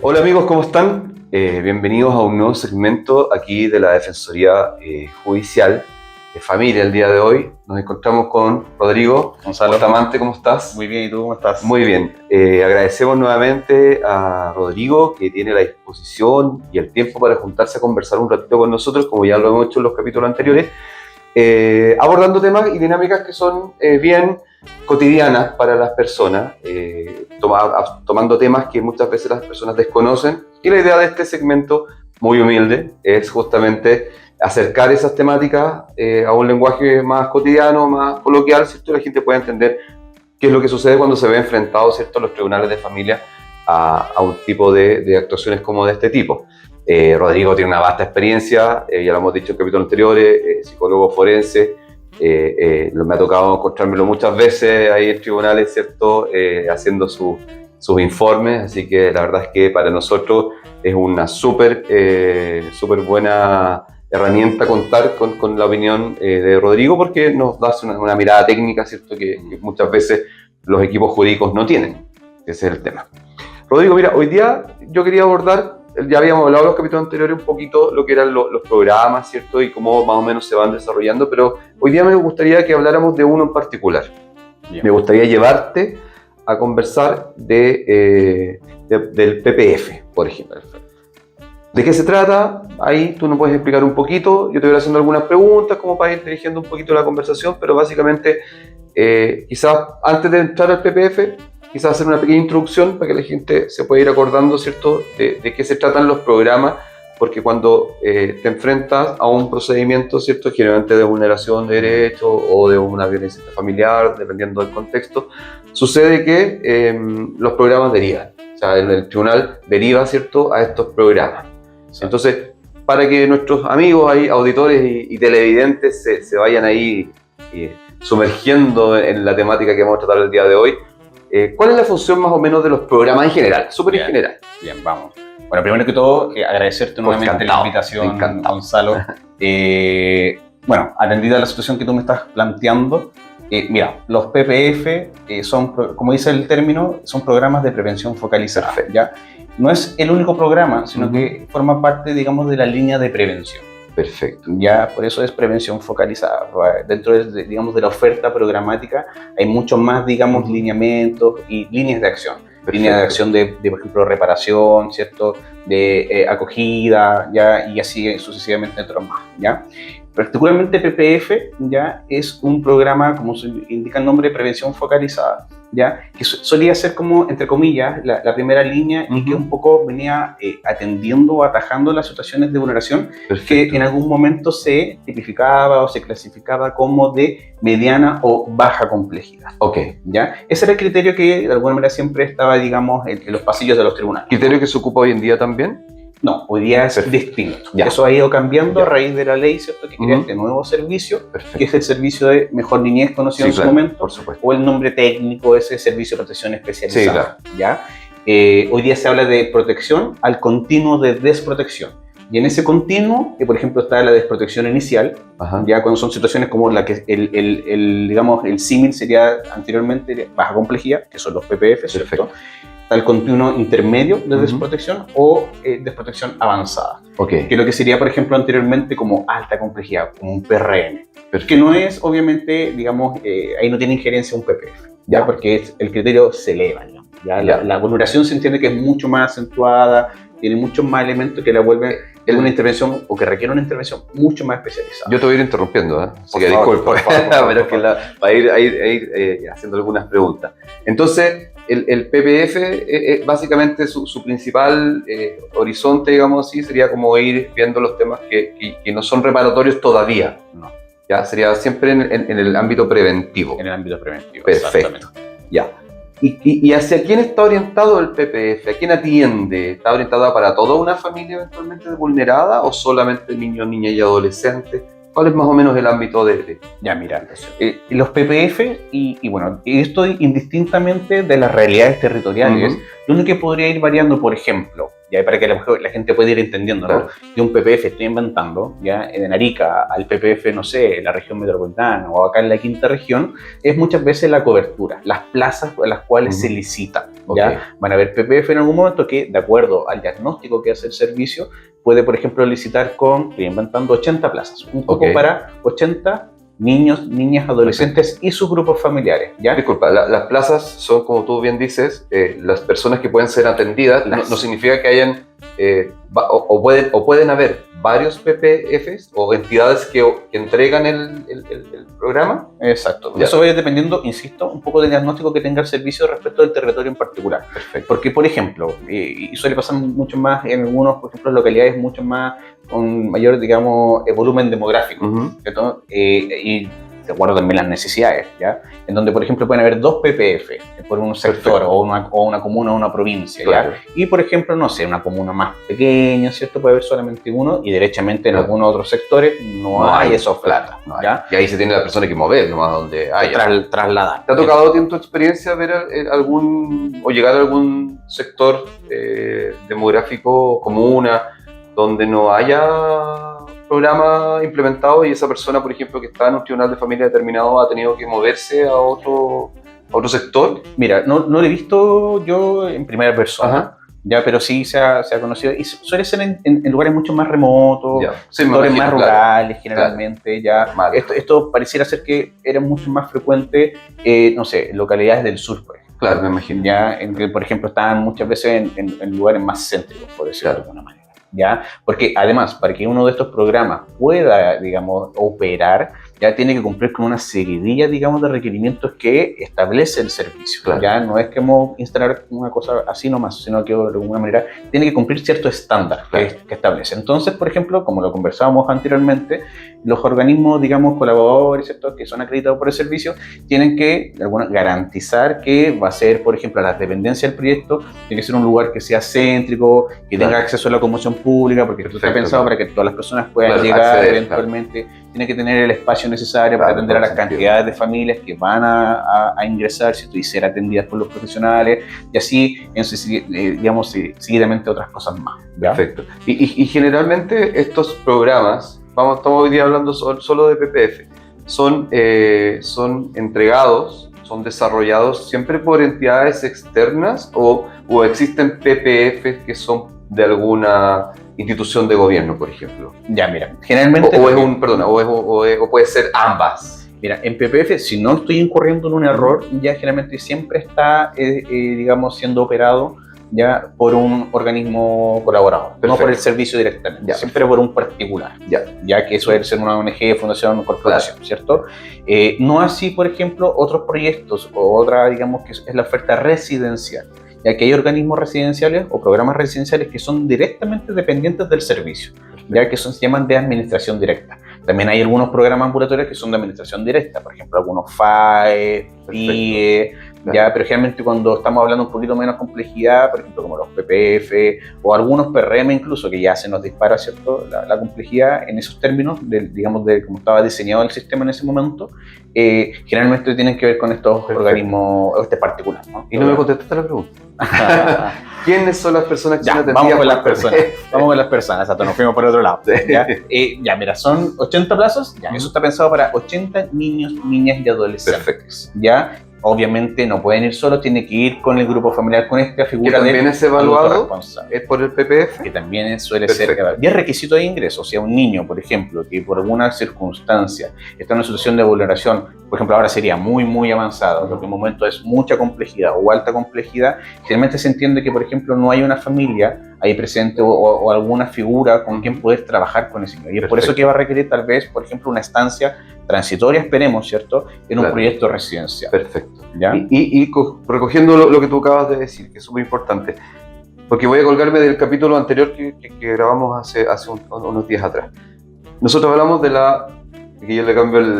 Hola amigos, ¿cómo están? Bienvenidos a un nuevo segmento aquí de la Defensoría Judicial de Familia. El día de hoy nos encontramos con Rodrigo Gonzalo Bustamante. ¿Cómo estás? Muy bien, ¿y tú cómo estás? Muy bien. Agradecemos nuevamente a Rodrigo que tiene la disposición y el tiempo para juntarse a conversar un ratito con nosotros, como ya lo hemos hecho en los capítulos anteriores, abordando temas y dinámicas que son bien cotidianas para las personas, tomando temas que muchas veces las personas desconocen. Y la idea de este segmento, muy humilde, es justamente acercar esas temáticas a un lenguaje más cotidiano, más coloquial, ¿cierto? La gente pueda entender qué es lo que sucede cuando se ve enfrentado, ¿cierto?, los tribunales de familia a un tipo de actuaciones como de este tipo. Rodrigo tiene una vasta experiencia, ya lo hemos dicho en capítulos anteriores, psicólogo forense. Me ha tocado encontrármelo muchas veces ahí en tribunales, ¿cierto?, haciendo sus informes, así que la verdad es que para nosotros es una súper buena herramienta contar con la opinión de Rodrigo, porque nos da una mirada técnica, ¿cierto?, que muchas veces los equipos jurídicos no tienen. Ese es el tema. Rodrigo, mira, hoy día yo quería abordar, ya habíamos hablado en los capítulos anteriores un poquito lo que eran los programas, ¿cierto?, y cómo más o menos se van desarrollando, pero hoy día me gustaría que habláramos de uno en particular. Bien. Me gustaría llevarte a conversar del PPF, por ejemplo. ¿De qué se trata? Ahí tú nos puedes explicar un poquito. Yo te voy haciendo algunas preguntas como para ir dirigiendo un poquito la conversación, pero básicamente, quizás antes de entrar al PPF, quizás hacer una pequeña introducción para que la gente se pueda ir acordando, ¿cierto?, de qué se tratan los programas, porque cuando te enfrentas a un procedimiento, ¿cierto?, generalmente de vulneración de derechos o de una violencia familiar, dependiendo del contexto, sucede que los programas derivan. O sea, el tribunal deriva, ¿cierto?, a estos programas. Entonces, para que nuestros amigos ahí, auditores y televidentes se vayan ahí sumergiendo en la temática que vamos a tratar el día de hoy, ¿cuál es la función más o menos de los programas en general? Súper en general. Bien, vamos. Bueno, primero que todo, agradecerte nuevamente la invitación, Gonzalo. Bueno, atendida a la situación que tú me estás planteando, mira, los PPF son, como dice el término, son programas de prevención focalizada. Perfecto. ¿Ya? No es el único programa, sino que forma parte, digamos, de la línea de prevención. Perfecto. Ya, por eso es prevención focalizada. Dentro de, digamos, de la oferta programática hay muchos más, digamos, lineamientos y líneas de acción. Perfecto. Líneas de acción de, por ejemplo, reparación, ¿cierto?, de acogida, ya, y así sucesivamente otros más, ¿ya? Particularmente PPF, ya, es un programa, como indica el nombre, de prevención focalizada, ya, que solía ser como, entre comillas, la primera línea y que un poco venía atendiendo o atajando las situaciones de vulneración. Perfecto. Que en algún momento se tipificaba o se clasificaba como de mediana o baja complejidad. Ok. ¿Ya? Ese era el criterio que de alguna manera siempre estaba, digamos, en los pasillos de los tribunales. ¿Criterio que se ocupa hoy en día también? No, hoy día es distinto. Ya. Eso ha ido cambiando a raíz de la ley, ¿cierto?, que crea este nuevo servicio. Perfecto. Que es el servicio de mejor niñez conocido en su momento, por supuesto. O el nombre técnico, ese servicio de protección especializada. Sí, claro. ¿Ya? Hoy día se habla de protección al continuo de desprotección. Y en ese continuo, por ejemplo, está la desprotección inicial. Ajá. Ya cuando son situaciones como la que digamos, el símil sería anteriormente baja complejidad, que son los PPF, ¿cierto? Perfecto. El continuo intermedio de desprotección o desprotección avanzada. Okay. Que es lo que sería, por ejemplo, anteriormente como alta complejidad, como un PRN. Perfecto. Que no es, obviamente, digamos, ahí no tiene injerencia un PPF, ¿ya? Porque el criterio se eleva, ¿no? ¿Ya? La vulneración se entiende que es mucho más acentuada, tiene muchos más elementos que la vuelven una intervención o que requiere una intervención mucho más especializada. Yo te voy a ir interrumpiendo, así que disculpa, pero es que para ir haciendo algunas preguntas. Entonces, el PPF, básicamente su principal horizonte, digamos así, sería como ir viendo los temas que no son reparatorios todavía. No. Ya, sería siempre en el ámbito preventivo. En el ámbito preventivo. Perfecto. Ya. ¿Y hacia quién está orientado el PPF? ¿A quién atiende? ¿Está orientado para toda una familia eventualmente vulnerada o solamente niños, niñas y adolescentes? ¿Cuál es más o menos el ámbito de Ya, mira, los PPF, y bueno, esto indistintamente de las realidades territoriales, lo único que podría ir variando, por ejemplo, ya para que la gente pueda ir entendiendo, Claro. ¿no? De un PPF estoy inventando, ya en Arica, al PPF, no sé, en la región metropolitana o acá en la quinta región, es muchas veces la cobertura, las plazas a las cuales se licita. ¿Ya? Okay. Van a haber PPF en algún momento que, de acuerdo al diagnóstico que hace el servicio, puede, por ejemplo, licitar con, estoy inventando, 80 plazas, un poco para 80 niños, niñas, adolescentes y sus grupos familiares. ¿Ya? Disculpa, las plazas son, como tú bien dices, las personas que pueden ser atendidas. No significa que hayan, pueden haber varios PPFs o entidades que entregan el programa. Exacto. Ya. Eso va a ir dependiendo, insisto, un poco del diagnóstico que tenga el servicio respecto del territorio en particular. Perfecto. Porque, por ejemplo, y suele pasar mucho más en algunos, por ejemplo, localidades mucho más con mayor, digamos, volumen demográfico, ¿cierto? Y de acuerdo también las necesidades, ¿ya? En donde, por ejemplo, pueden haber 2 PPF por un sector o una comuna o una provincia, claro. ¿ya? Y, por ejemplo, no sé, una comuna más pequeña, ¿cierto? Puede haber solamente uno y derechamente en algunos otros sectores no hay esos platas, ¿ya? Y ahí se tiene la persona que mover, nomás donde haya. Trasladar. ¿Te ha tocado en tu experiencia ver algún, o llegar a algún sector demográfico, comuna, donde no haya programa implementado y esa persona, por ejemplo, que está en un tribunal de familia determinado ha tenido que moverse a otro sector? Mira, no lo he visto yo en primera persona, ya, pero sí se ha conocido y suele ser en lugares mucho más remotos, sectores más rurales, generalmente, ya. Esto pareciera ser que era mucho más frecuente, no sé, en localidades del sur, por ejemplo. Claro, me imagino. Ya, en que, por ejemplo, estaban muchas veces en lugares más céntricos, por decirlo de alguna manera. ¿Ya? Porque además, para que uno de estos programas pueda, digamos, operar, ya tiene que cumplir con una seguidilla, digamos, de requerimientos que establece el servicio. Claro. Ya no es que vamos a instalar una cosa así nomás, sino que de alguna manera tiene que cumplir cierto estándar que establece. Entonces, por ejemplo, como lo conversábamos anteriormente, los organismos, digamos, colaboradores, ¿cierto?, que son acreditados por el servicio, tienen que garantizar que va a ser, por ejemplo, a las dependencias del proyecto, tiene que ser un lugar que sea céntrico, que tenga acceso a la locomoción pública, porque esto está pensado para que todas las personas puedan llegar eventualmente. Tiene que tener el espacio necesario para atender a las cantidades de familias que van a ingresar, ¿cierto?, y ser atendidas por los profesionales, y así, digamos, seguidamente otras cosas más. ¿Ya? Perfecto. Y generalmente estos programas, estamos hoy día hablando solo de PPF, son entregados, son desarrollados siempre por entidades externas o existen PPF que son de alguna institución de gobierno, por ejemplo. Ya, mira, generalmente... O puede ser ambas. Mira, en PPF, si no estoy incurriendo en un error, ya generalmente siempre está, digamos, siendo operado ya por un organismo colaborador, perfecto, no por el servicio directamente, ya, siempre por un particular, ya que suele ser una ONG, fundación o corporación, claro, ¿cierto? No así, por ejemplo, otros proyectos o otra, digamos, que es la oferta residencial, ya que hay organismos residenciales o programas residenciales que son directamente dependientes del servicio, ya que se llaman de administración directa. También hay algunos programas ambulatorios que son de administración directa, por ejemplo, algunos FAE, PIE, ya, pero generalmente cuando estamos hablando un poquito menos complejidad, por ejemplo, como los PPF o algunos PRM incluso, que ya se nos dispara, ¿cierto?, la complejidad en esos términos, digamos, de cómo estaba diseñado el sistema en ese momento, generalmente tienen que ver con estos organismos particulares, ¿no? Y no me contestaste la pregunta. ¿Quiénes son las personas que son atendidas? Vamos con las personas. Vamos con las personas, hasta nos fuimos por otro lado. Ya, mira, son 80 plazos, ya, eso está pensado para 80 niños, niñas y adolescentes. Perfecto. Ya, obviamente no pueden ir solos, tienen que ir con el grupo familiar, con esta figura. Que también es evaluado, es por el PPF. Que también suele ser evaluado. Y es requisito de ingreso, o sea, un niño, por ejemplo, que por alguna circunstancia está en una situación de vulneración, por ejemplo, ahora sería muy, muy avanzado, porque en el momento es mucha complejidad o alta complejidad, generalmente se entiende que, por ejemplo, no hay una familia ahí presente o alguna figura con quien poder trabajar con ese niño. Y es por eso que va a requerir tal vez, por ejemplo, una estancia transitoria, esperemos, ¿cierto?, en un proyecto residencial. Perfecto. ¿Ya? Y recogiendo lo que tú acabas de decir, que es súper importante, porque voy a colgarme del capítulo anterior que grabamos hace unos días atrás. Nosotros hablamos de que yo le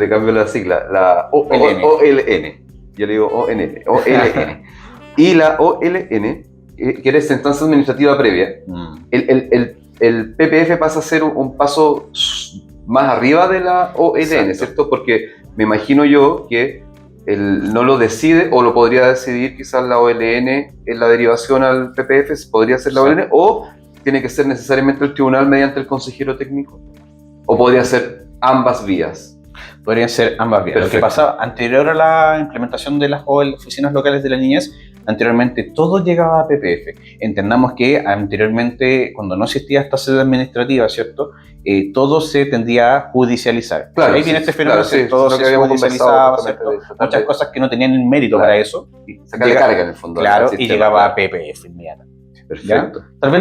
cambio la sigla, la OLN. Yo le digo OLN. Y la OLN, que era instancia administrativa previa, el PPF pasa a ser un paso más arriba de la OLN, ¿cierto? Porque me imagino yo que no lo decide, o lo podría decidir quizás la OLN en la derivación al PPF, podría ser la OLN, o tiene que ser necesariamente el tribunal mediante el consejero técnico, o podría ser ambas vías. Podrían ser ambas vías. Perfecto. Lo que pasaba anterior a la implementación de las oficinas locales de la niñez, anteriormente todo llegaba a PPF. Entendamos que anteriormente, cuando no existía esta sede administrativa, ¿cierto? Todo se tendía a judicializar. Claro, ahí viene este fenómeno, claro, todo se judicializaba, ¿cierto? Muchas cosas que no tenían el mérito para eso. Y sacarle carga en el fondo. Claro, y llegaba a PPF inmediatamente. Perfecto. ¿Ya? Tal vez,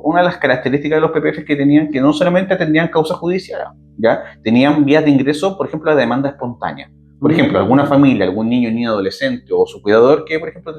una de las características de los PPF que tenían, que no solamente atendían causas judiciales, ¿ya? Tenían vías de ingreso, por ejemplo, la demanda espontánea. Por ejemplo, alguna familia, algún niño, niña, adolescente o su cuidador que, por ejemplo,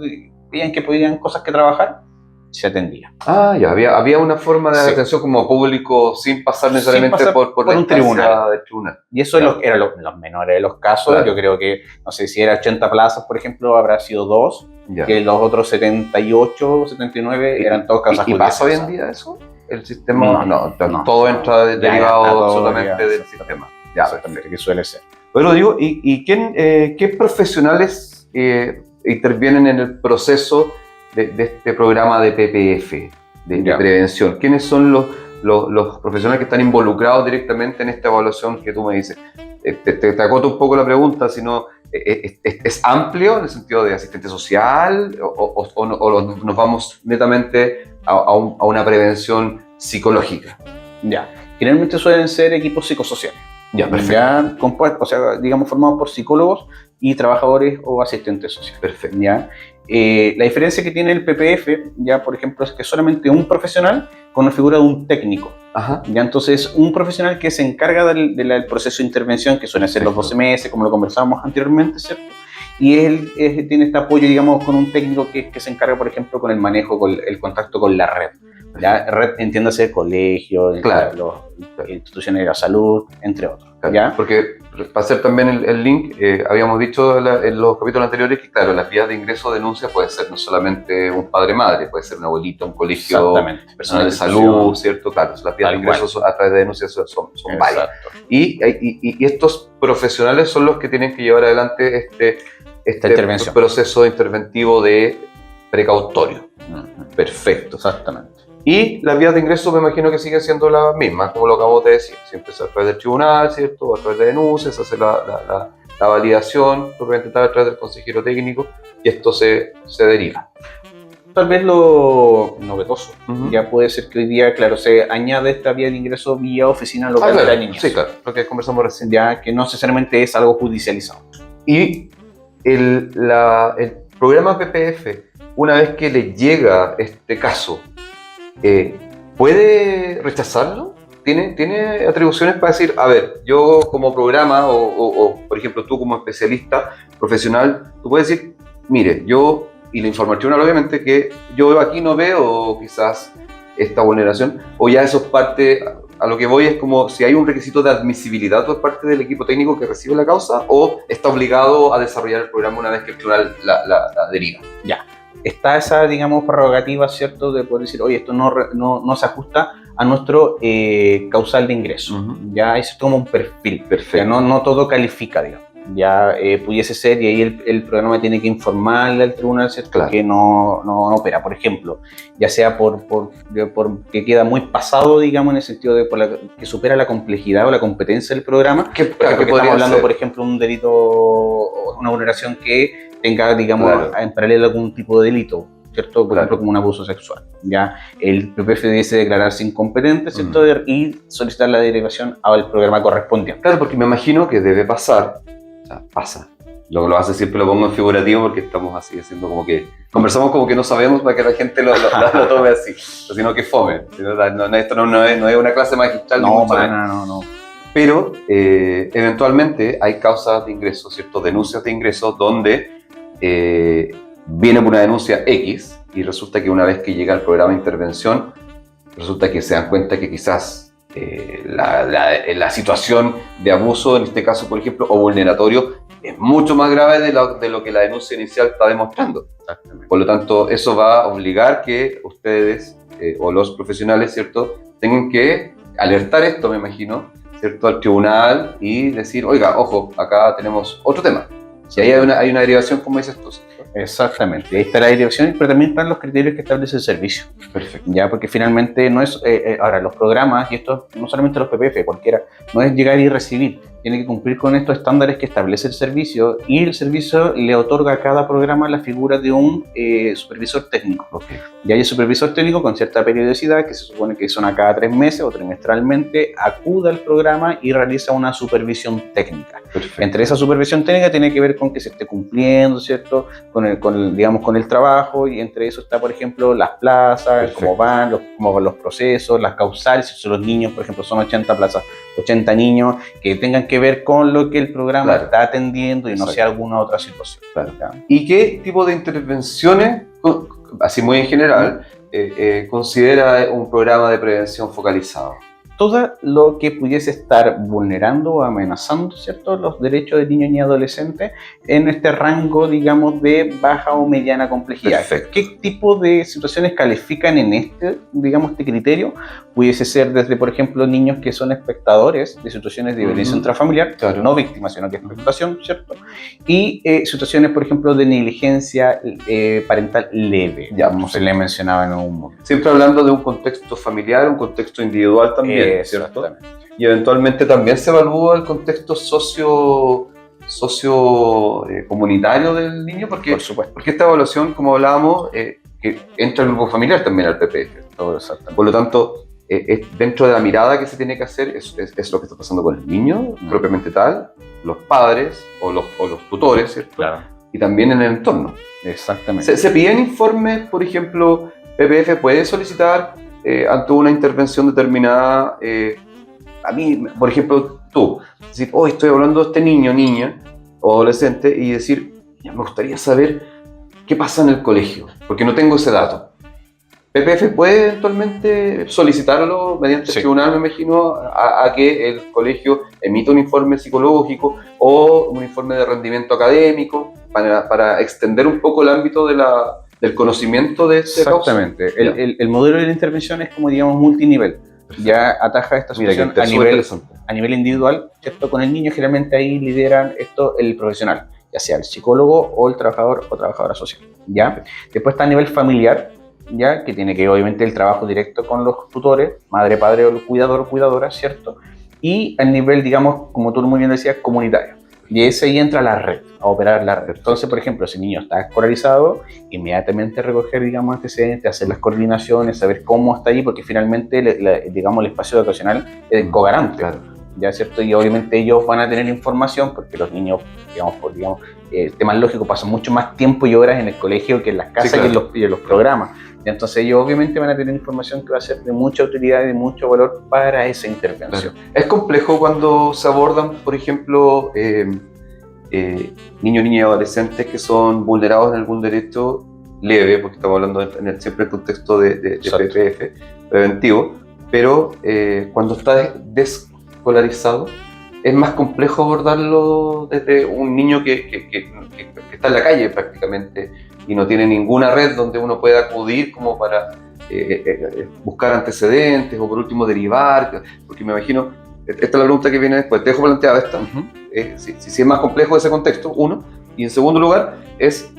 veían que podían cosas que trabajar, se atendía. Ya, había una forma de atención como público sin pasar necesariamente por un tribunal. del tribunal. Y eso eran los menores de los casos. Claro. Yo creo que, no sé, si era 80 plazas, por ejemplo, habrá sido 2, que los otros 78, 79 eran todos causas judiciales. ¿Y pasa hoy en día eso? ¿El sistema? No, todo entra derivado solamente del sistema. Ya, exactamente, que suele ser. Pero digo, ¿y qué profesionales intervienen en el proceso de este programa de PPF, de prevención? ¿Quiénes son los profesionales que están involucrados directamente en esta evaluación que tú me dices? Te acoto un poco la pregunta, sino, ¿es amplio en el sentido de asistente social o nos vamos netamente a una prevención psicológica? Ya, generalmente suelen ser equipos psicosociales. Ya, perfecto. Ya compuestos, o sea, digamos, formados por psicólogos y trabajadores o asistentes sociales. Perfecto. ¿Ya? La diferencia que tiene el PPF, ya, por ejemplo, es que solamente un profesional con la figura de un técnico. Ajá. Ya, entonces, un profesional que se encarga del proceso de intervención, que suelen ser los 12 meses, como lo conversábamos anteriormente, ¿cierto? Y él tiene este apoyo, digamos, con un técnico que se encarga, por ejemplo, con el manejo, con el contacto con la red. La red, entiéndase, colegios, claro, instituciones de la salud, entre otros. Claro, ¿ya? Porque, para hacer también el link, habíamos dicho en los capítulos anteriores que, claro, las vías de ingreso de denuncia puede ser no solamente un padre-madre, puede ser un abuelito, un colegio, personal de salud, ¿cierto? Claro, las vías de ingreso a través de denuncias son varias. Y estos profesionales son los que tienen que llevar adelante este proceso interventivo de precautorio. Perfecto. Exactamente. Y las vías de ingreso me imagino que siguen siendo las mismas, como lo acabamos de decir. Siempre es a través del tribunal, ¿cierto? A través de denuncias, se hace la validación, propiamente tal, a través del consejero técnico, y esto se deriva. Tal vez lo novedoso, ya puede ser que hoy día, claro, se añade esta vía de ingreso vía oficina local de la niñez. Sí, claro, lo que conversamos recién. Ya que no necesariamente es algo judicializado. Y el programa PPF, una vez que le llega este caso, ¿puede rechazarlo? ¿Tiene atribuciones para decir, a ver, yo como programa o por ejemplo tú como especialista profesional, tú puedes decir, mire, yo, y le informo al tribunal obviamente que yo aquí no veo quizás esta vulneración, o ya eso es parte, a lo que voy es como si hay un requisito de admisibilidad por parte del equipo técnico que recibe la causa, o está obligado a desarrollar el programa una vez que el tribunal la deriva. Ya. Está esa, digamos, prerrogativa, ¿cierto?, de poder decir, oye, esto no se ajusta a nuestro causal de ingreso. Ya es como un perfil. Perfecto. No todo califica, digamos. Ya pudiese ser, y ahí el programa tiene que informarle al tribunal, ¿cierto?, claro, que no opera. Por ejemplo, ya sea por que queda muy pasado, digamos, en el sentido de que supera la complejidad o la competencia del programa. Que estamos hablando, por ejemplo, un delito o una vulneración que tenga, digamos, claro, en paralelo algún tipo de delito, ¿cierto? Por ejemplo, como un abuso sexual. Ya el PPF dice declararse incompetente, ¿cierto? Y solicitar la derivación al programa correspondiente. Claro, porque me imagino que debe pasar, o sea, pasa. Lo hace siempre, lo pongo en figurativo porque estamos así haciendo como que conversamos como que no sabemos para que la gente lo tome así, sino que fome. Esto no es una clase magistral. No. Pero eventualmente hay causas de ingreso, ¿cierto? Denuncias de ingreso donde viene por una denuncia X y resulta que una vez que llega el programa de intervención, resulta que se dan cuenta que quizás la situación de abuso, en este caso, por ejemplo, o vulneratorio, es mucho más grave de lo que la denuncia inicial está demostrando. Por lo tanto, eso va a obligar que ustedes o los profesionales, ¿cierto?, tengan que alertar esto, me imagino, ¿cierto?, al tribunal y decir, oiga, ojo, acá tenemos otro tema. Y ahí hay una derivación, como dices tú. Exactamente, ahí está la derivación, pero también están los criterios que establece el servicio. Perfecto. Ya, porque finalmente no es, ahora los programas, y esto no solamente los PPF, cualquiera, no es llegar y recibir, tiene que cumplir con estos estándares que establece el servicio, y el servicio le otorga a cada programa la figura de un supervisor técnico. Okay. Y hay el supervisor técnico con cierta periodicidad, que se supone que son a cada 3 meses o trimestralmente, acude al programa y realiza una supervisión técnica. Perfecto. Entre esa supervisión técnica tiene que ver con que se esté cumpliendo, ¿cierto?, con el trabajo, y entre eso está, por ejemplo, las plazas, Perfecto. cómo van los procesos, las causales, si son los niños, por ejemplo, son 80 plazas, 80 niños, que tengan que ver con lo que el programa está atendiendo y no sea alguna otra situación. Claro. ¿Y qué tipo de intervenciones, así muy en general, considera un programa de prevención focalizado? Todo lo que pudiese estar vulnerando o amenazando, ¿cierto?, los derechos de niños y adolescentes en este rango, digamos, de baja o mediana complejidad. Perfecto. ¿Qué tipo de situaciones califican en este criterio? Pudiese ser desde, por ejemplo, niños que son espectadores de situaciones de violencia intrafamiliar, claro, no víctimas, sino que expectación, ¿cierto? Y situaciones, por ejemplo, de negligencia parental leve, ya como se le mencionaba en algún momento. Siempre hablando de un contexto familiar, un contexto individual también, ¿cierto? Y eventualmente también se evalúa el contexto comunitario del niño, porque, por supuesto, porque esta evaluación, como hablábamos, que entra el grupo familiar también al PPF. Por lo tanto, dentro de la mirada que se tiene que hacer es lo que está pasando con el niño, propiamente tal, los padres o los tutores, ¿cierto? Claro. Y también en el entorno. Exactamente. Se piden informes, por ejemplo, PPF puede solicitar ante una intervención determinada, a mí, por ejemplo, tú, decir, estoy hablando de este niño, niña o adolescente, y decir, me gustaría saber qué pasa en el colegio, porque no tengo ese dato. PPF puede eventualmente solicitarlo mediante el tribunal, me imagino, a que el colegio emita un informe psicológico o un informe de rendimiento académico para extender un poco el ámbito del conocimiento de este causa. Exactamente. El modelo de la intervención es como, digamos, multinivel. Ya ataja esta situación a nivel individual, ¿cierto? Con el niño generalmente ahí lideran esto el profesional, ya sea el psicólogo o el trabajador o trabajadora social, ¿ya? Después está a nivel familiar, ya, que tiene que ver obviamente el trabajo directo con los tutores, madre, padre o cuidador o cuidadora, ¿cierto? Y a nivel, digamos, como tú muy bien decías, comunitario. Y ese ahí entra la red, a operar la red. Entonces, por ejemplo, si el niño está escolarizado, inmediatamente recoger, digamos, antecedentes, hacer las coordinaciones, saber cómo está ahí, porque finalmente, digamos, el espacio educacional es cogarante. Claro. ¿Ya, cierto? Y obviamente ellos van a tener información, porque los niños, digamos, temas lógicos, pasan mucho más tiempo y horas en el colegio que en las casas y en los programas. Y entonces ellos obviamente van a tener información que va a ser de mucha utilidad y de mucho valor para esa intervención. Claro. Es complejo cuando se abordan, por ejemplo, niños, niñas y adolescentes que son vulnerados en algún derecho leve, porque estamos hablando siempre en el contexto de PPF preventivo, pero cuando está desescolarizado es más complejo abordarlo desde un niño que está en la calle prácticamente y no tiene ninguna red donde uno pueda acudir como para buscar antecedentes o por último derivar, porque me imagino, esta es la pregunta que viene después, te dejo planteada esta, si es más complejo ese contexto, uno, y en segundo lugar es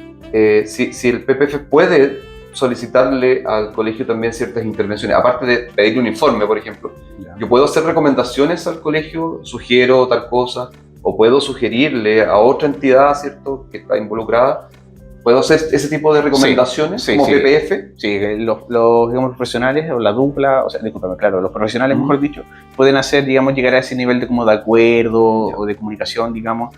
si el PPF puede solicitarle al colegio también ciertas intervenciones, aparte de pedirle un informe, por ejemplo. Yo puedo hacer recomendaciones al colegio, sugiero tal cosa, o puedo sugerirle a otra entidad, ¿cierto?, que está involucrada. ¿Puedo hacer ese tipo de recomendaciones como PPF? Sí, los digamos, profesionales o la dupla, o sea, discúlpame, claro, los profesionales, mejor dicho, pueden hacer, digamos, llegar a ese nivel de como de acuerdo o de comunicación, digamos.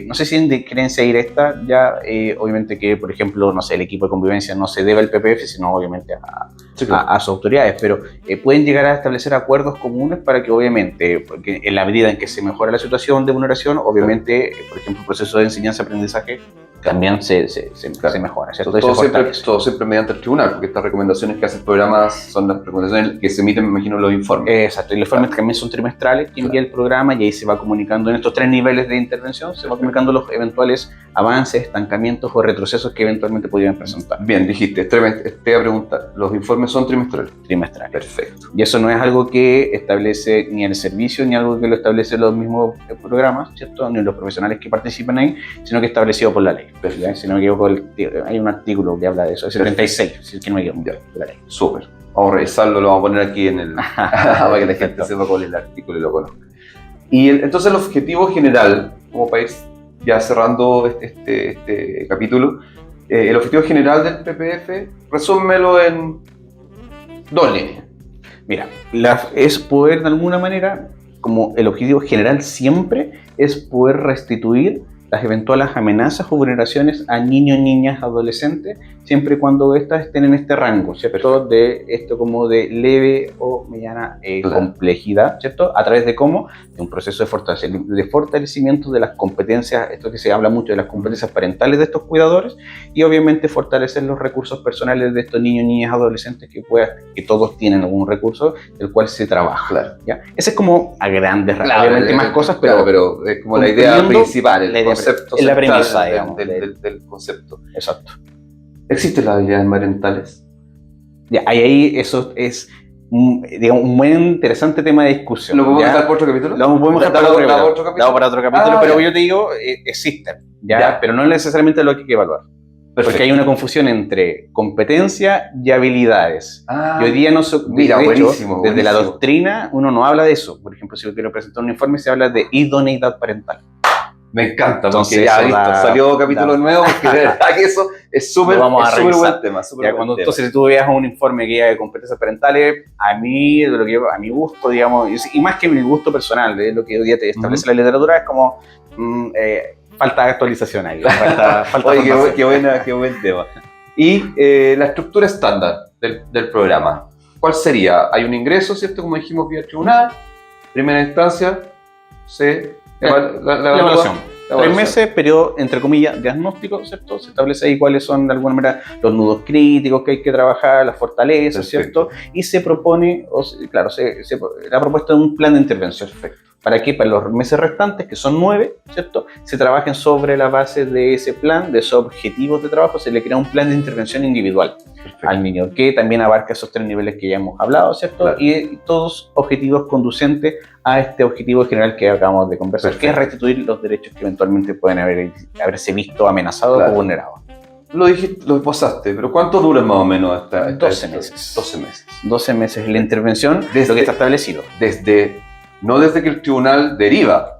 No sé si en creencia directa, ya obviamente que, por ejemplo, no sé, el equipo de convivencia no se debe al PPF, sino obviamente a sus autoridades, pero pueden llegar a establecer acuerdos comunes para que obviamente, porque en la medida en que se mejora la situación de vulneración, obviamente, por ejemplo, el proceso de enseñanza-aprendizaje también se mejora, ¿cierto? Todo siempre mediante el tribunal, porque estas recomendaciones que hace el programa son las recomendaciones que se emiten, me imagino, los informes. Exacto, y los informes también son trimestrales que envía el programa, y ahí se va comunicando en estos 3 niveles de intervención, se va comunicando los eventuales avances, estancamientos o retrocesos que eventualmente podrían presentar. Bien, dijiste, te voy a preguntar, ¿los informes son trimestrales? Trimestrales. Perfecto. Y eso no es algo que establece ni el servicio, ni algo que lo establecen los mismos programas, ¿cierto? Ni los profesionales que participan ahí, sino que es establecido por la ley. ¿Ya? Si no me equivoco, hay un artículo que habla de eso, es el 36, si es que no me equivoco, de la ley. Súper. Vamos a revisarlo, lo vamos a poner aquí en el para que la gente sepa cuál es el artículo y lo conozca. Y entonces el objetivo general, como para ir ya cerrando este capítulo, el objetivo general del PPF, resúmelo en 2 líneas. Mira, es poder de alguna manera, como el objetivo general siempre, es poder restituir las eventuales amenazas o vulneraciones a niños, niñas, adolescentes, siempre y cuando estas estén en este rango, ¿cierto? De esto como de leve o mediana complejidad, ¿cierto? A través de cómo, de un proceso de fortalecimiento de las competencias, esto que se habla mucho de las competencias parentales de estos cuidadores, y obviamente fortalecer los recursos personales de estos niños, niñas, adolescentes que todos tienen algún recurso del cual se trabaja. Claro. ¿Ya? Ese es como a grandes rasgos, obviamente más cosas, pero es como la idea principal, el concepto es la premisa, digamos, del concepto. Exacto. ¿Existen las habilidades parentales? Ya, ahí eso es digamos, un muy interesante tema de discusión. ¿Lo podemos dejar por otro capítulo? Lo podemos dejar para otro capítulo, pero yo te digo, existen, pero no necesariamente lo que hay que evaluar. Perfecto. Porque hay una confusión entre competencia y habilidades. Y hoy día desde la doctrina uno no habla de eso. Por ejemplo, si yo quiero presentar un informe, se habla de idoneidad parental. Me encanta, entonces ya listo, salió capítulo nuevo, porque de verdad que eso es súper buen tema. Entonces, si tú veas un informe que haya de competencias parentales, a mi gusto, digamos, y más que mi gusto personal, de lo que hoy día te establece la literatura, es como falta de actualización ahí. Oye, qué buen tema. Y la estructura estándar del programa, ¿cuál sería? Hay un ingreso, ¿cierto? Como dijimos, vía tribunal, primera instancia, la evaluación. 3 meses, periodo, entre comillas, diagnóstico, ¿cierto? Se establece ahí cuáles son, de alguna manera, los nudos críticos que hay que trabajar, las fortalezas, ¿cierto? Y se propone, la propuesta de un plan de intervención. Perfecto. ¿Para qué? Para los meses restantes, que son 9, ¿cierto? Se trabajen sobre la base de ese plan, de esos objetivos de trabajo, se le crea un plan de intervención individual al niño, que también abarca esos 3 niveles que ya hemos hablado, ¿cierto? Claro. Y todos objetivos conducentes a este objetivo general que acabamos de conversar, que es restituir los derechos que eventualmente pueden haberse visto amenazados o vulnerados. Lo dijiste, lo posaste, pero ¿cuánto dura más o menos hasta 12 meses. 12 meses. 12 meses la intervención, lo que está establecido. No desde que el tribunal deriva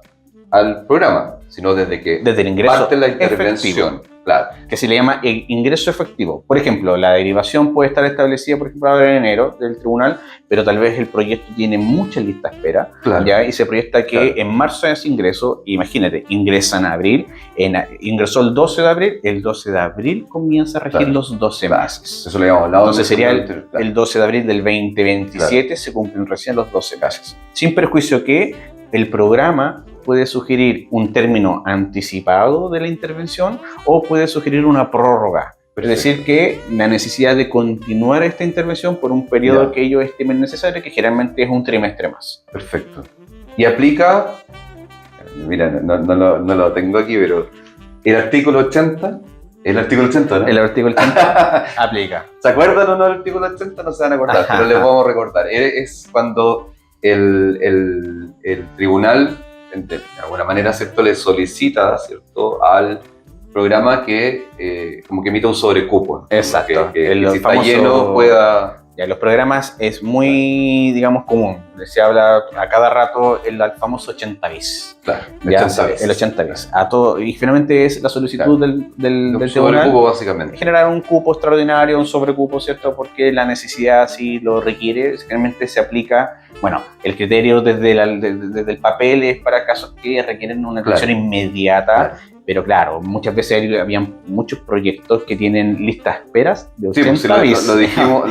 al programa, sino desde el ingreso parte la intervención. Claro. Que se le llama el ingreso efectivo. Por ejemplo, la derivación puede estar establecida, por ejemplo, ahora en enero del tribunal, pero tal vez el proyecto tiene mucha lista de espera, y se proyecta que en marzo es ingreso. Imagínate, ingresa en abril, ingresó el 12 de abril, el 12 de abril comienza a regir los 12 meses. Eso lo habíamos hablado. Entonces sería el 12 de abril del 2027, se cumplen recién los 12 meses. Sin perjuicio que el programa puede sugerir un término anticipado de la intervención o puede sugerir una prórroga. Es decir, que la necesidad de continuar esta intervención por un periodo que ellos estimen necesario, que generalmente es un trimestre más. Perfecto. Y aplica, mira, no lo tengo aquí, pero el artículo 80, el artículo 80, ¿no? El artículo 80 aplica. ¿Se acuerdan o no del artículo 80? No se van a acordar, pero les vamos a recordar. Es cuando el tribunal, de alguna manera, ¿cierto?, le solicita, ¿cierto?, al programa que como que emita un sobrecupo. Exacto. Que si está lleno pueda... Ya, los programas es muy, digamos, común. Se habla a cada rato el famoso 80 bis. Claro, el 80 bis. Y finalmente es la solicitud del tribunal. Cupo, básicamente. Generar un cupo extraordinario, un sobrecupo, ¿cierto? Porque la necesidad sí lo requiere. Generalmente se aplica, el criterio desde el papel es para casos que requieren una atención inmediata. pero claro, muchas veces habían muchos proyectos que tienen listas esperas de 80 sí, lo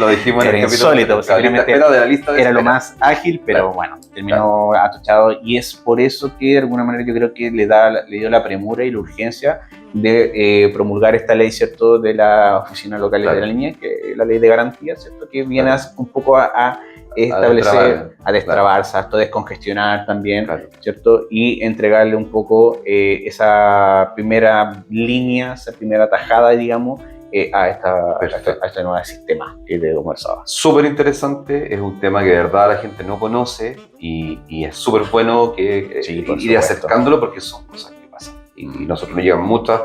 dijimos en el capítulo. Insólito, la lista espera de la lista de era espera. lo más ágil, pero bueno, terminó atochado, y es por eso que de alguna manera yo creo que le dio la premura y la urgencia de promulgar esta ley, ¿cierto?, de la Oficina Local de la Línea, que es la ley de garantía, ¿cierto?, que viene un poco a establecer, a destrabarse, a descongestionar también, ¿cierto? Y entregarle un poco esa primera línea, esa primera tajada, digamos, a este nuevo sistema que te conversaba. Súper interesante, es un tema que de verdad la gente no conoce y es súper bueno que ir acercándolo, porque son cosas que pasan. Y nosotros nos llevan muchas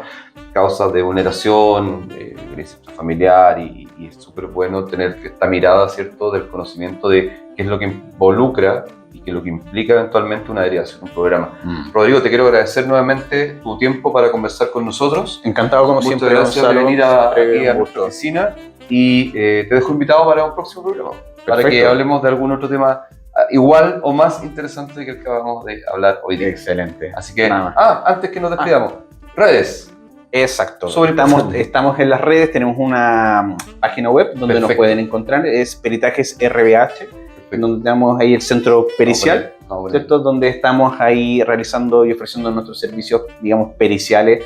causas de vulneración, crisis familiar, y es súper bueno tener esta mirada, ¿cierto?, del conocimiento de qué es lo que involucra y qué es lo que implica eventualmente una derivación, un programa. Rodrigo, te quiero agradecer nuevamente tu tiempo para conversar con nosotros. Encantado, como siempre. Muchas gracias por venir aquí a nuestra oficina, y te dejo invitado para un próximo programa. Perfecto. Para que hablemos de algún otro tema igual o más interesante que el que acabamos de hablar hoy día. Excelente. Así que, antes que nos despidamos, redes. Exacto. Estamos en las redes, tenemos una página web donde nos pueden encontrar, es Peritajes RBH, donde tenemos ahí el centro pericial, ¿cierto?, donde estamos ahí realizando y ofreciendo nuestros servicios, digamos, periciales,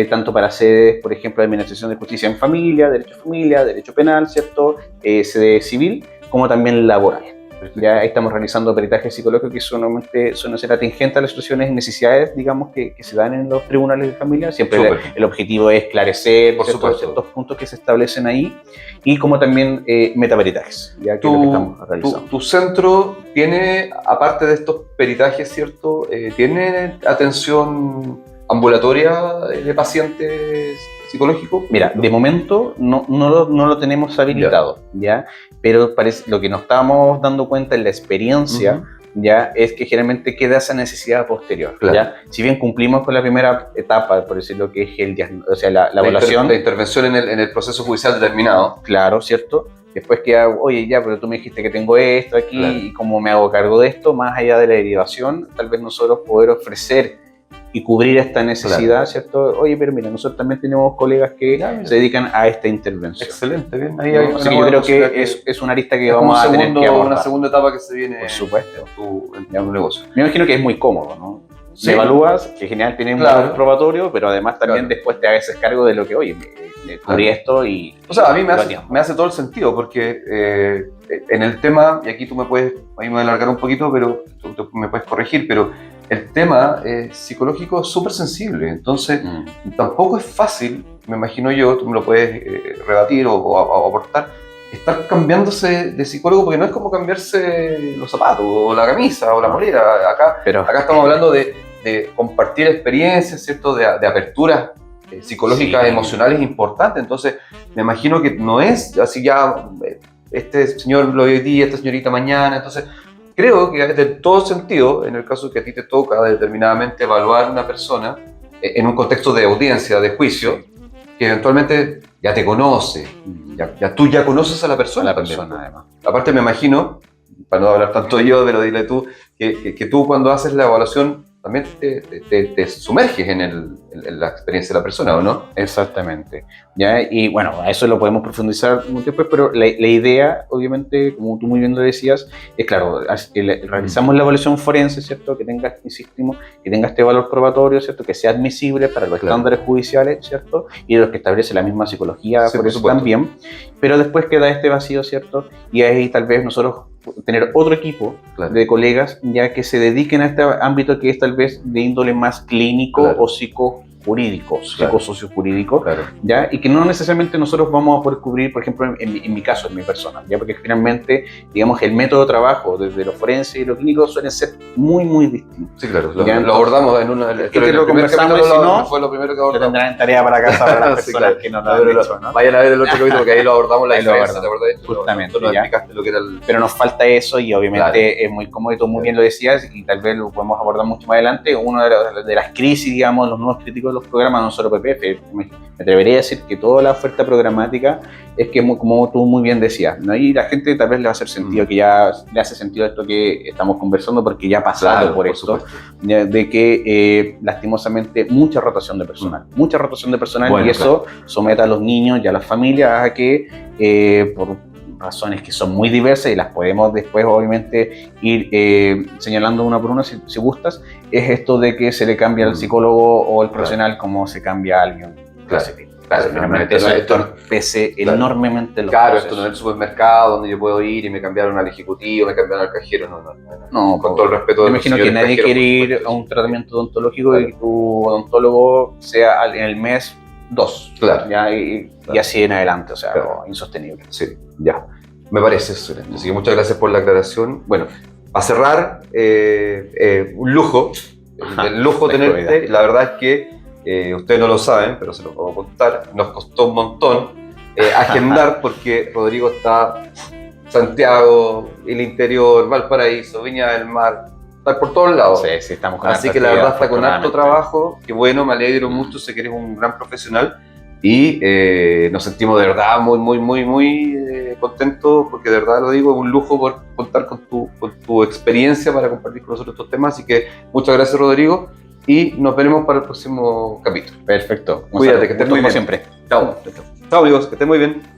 tanto para sedes, por ejemplo, de Administración de Justicia en Familia, Derecho Penal, ¿cierto?, sede civil, como también laboral. Ya estamos realizando peritajes psicológicos que suelen ser atingentes a las situaciones y necesidades, digamos, que se dan en los tribunales de familia. Siempre el objetivo es esclarecer ciertos puntos que se establecen ahí, y como también metaperitajes, ya que es lo que estamos realizando. ¿Tu centro tiene, aparte de estos peritajes, ¿cierto?, tiene atención ambulatoria de pacientes psicológicos? Mira, de momento no lo tenemos habilitado, ¿ya? Pero lo que nos estábamos dando cuenta en la experiencia, ¿ya?, es que generalmente queda esa necesidad posterior, ¿ya? Si bien cumplimos con la primera etapa, por decirlo, que es la evaluación. La intervención en el proceso judicial determinado. Claro, ¿cierto? Después queda, oye, ya, pero tú me dijiste que tengo esto aquí, y cómo me hago cargo de esto, más allá de la derivación, tal vez nosotros poder ofrecer y cubrir esta necesidad, ¿cierto? Oye, pero mira, nosotros también tenemos colegas que se dedican a esta intervención. Excelente, bien. Ahí así que yo creo que es una arista que vamos a tener que abordar. Una segunda etapa que se viene, por supuesto, en tu negocio. Me imagino que es muy cómodo, ¿no? Sí. Me evalúas, que genial, tiene un valor probatorio, pero además también después te haces cargo de lo que, oye, me cubrí esto y... O sea, a mí me hace todo el sentido, porque en el tema, y aquí tú me puedes, ahí me voy a alargar un poquito, pero tú me puedes corregir, pero el tema psicológico es súper sensible, entonces tampoco es fácil, me imagino yo, tú me lo puedes rebatir o aportar, estar cambiándose de psicólogo, porque no es como cambiarse los zapatos o la camisa o la polera. Acá estamos hablando de compartir experiencias, ¿cierto?, de aperturas psicológicas, emocionales importantes. Entonces me imagino que no es así ya, este señor lo hoy día, esta señorita mañana. Entonces creo que es de todo sentido, en el caso que a ti te toca determinadamente evaluar a una persona en un contexto de audiencia, de juicio, que eventualmente ya te conoce, tú ya conoces a la persona. Además. Aparte me imagino, para no hablar tanto yo, pero dile tú, que tú cuando haces la evaluación también te sumerges en la experiencia de la persona, ¿o no? Exactamente. ¿Ya? Y bueno, a eso lo podemos profundizar mucho después, pero la idea, obviamente, como tú muy bien lo decías, es claro, realizamos la evaluación forense, ¿cierto? Que tenga, insistimos, que tenga este valor probatorio, ¿cierto? Que sea admisible para los estándares judiciales, ¿cierto? Y de los que establece la misma psicología, por eso también. Pero después queda este vacío, ¿cierto? Y ahí tal vez nosotros tener otro equipo de colegas ya que se dediquen a este ámbito que es tal vez de índole más clínico o psicojurídico, psicosociojurídico, ¿ya? Y que no necesariamente nosotros vamos a poder cubrir, por ejemplo, en mi caso, en mi persona, ¿ya? Porque finalmente, digamos, el método de trabajo desde lo forense y lo clínico suelen ser muy, muy distintos. Sí, claro, lo abordamos en una... Que te lo conversamos, y si no, fue lo primero que abordamos. Lo tendrán en tarea para casa para las personas que no lo han hecho, ¿no? Vayan a ver el otro capítulo, porque ahí lo abordamos la diferencia, ¿te acuerdas? Justamente, no explicaste lo que era el... Pero nos falta eso y obviamente es muy cómodo, y tú muy bien lo decías, y tal vez lo podemos abordar mucho más adelante. Una de las crisis, digamos, los nuevos críticos de los programas, no solo PPF, me atrevería a decir que toda la oferta programática es que, como tú muy bien decías, ¿no? Y la gente tal vez le va a hacer sentido, que ya le hace sentido esto que estamos conversando, porque ya ha pasado por esto, de que lastimosamente mucha rotación de personal, bueno, y eso somete a los niños y a las familias a que por razones que son muy diversas y las podemos después obviamente ir señalando una por una si gustas, es esto de que se le cambia al psicólogo o al profesional como se cambia a alguien. Esto pese enormemente los procesos. Esto no es el supermercado donde yo puedo ir y me cambiaron al ejecutivo, me cambiaron al cajero, no, con todo el respeto. Me imagino que nadie quiere ir a un tratamiento odontológico y tu odontólogo sea en el mes 2, y así en adelante, o sea, insostenible. Sí, ya, me parece excelente. Así que muchas gracias por la aclaración. Bueno, a cerrar, un lujo, el lujo tenerte. La verdad es que ustedes no lo saben, pero se lo puedo contar, nos costó un montón agendar porque Rodrigo está Santiago, el interior, Valparaíso, Viña del Mar, está por todos lados. Sí, estamos con así que la verdad está con harto trabajo, que bueno, me alegro mucho, sé que eres un gran profesional y nos sentimos de verdad muy contentos, porque de verdad lo digo, es un lujo por contar con tu experiencia para compartir con nosotros estos temas, así que muchas gracias, Rodrigo. Y nos veremos para el próximo capítulo. Perfecto. Cuídate, que estés muy bien. Siempre. Chao. Chao, amigos, que estén muy bien.